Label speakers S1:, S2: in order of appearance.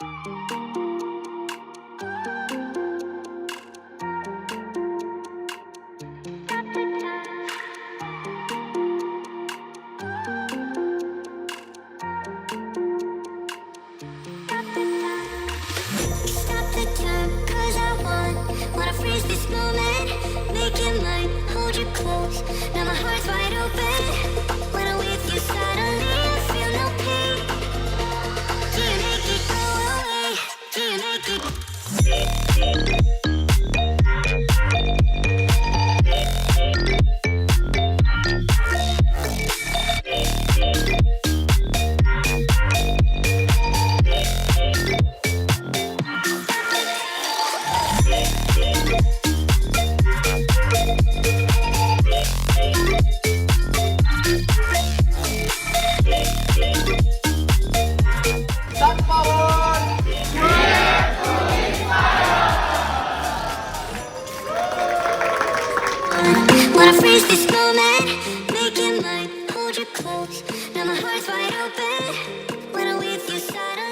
S1: Stop the time, 'cause I wanna freeze this moment. Make it mine, hold you close. Now my heart's wide open. When I'm with you, suddenly I feel no pain. Do you make it go away? Do you make it?
S2: Sun power!
S1: Wanna freeze this moment, make it mine, hold you close. Now my heart's wide open. When I'm with you, suddenly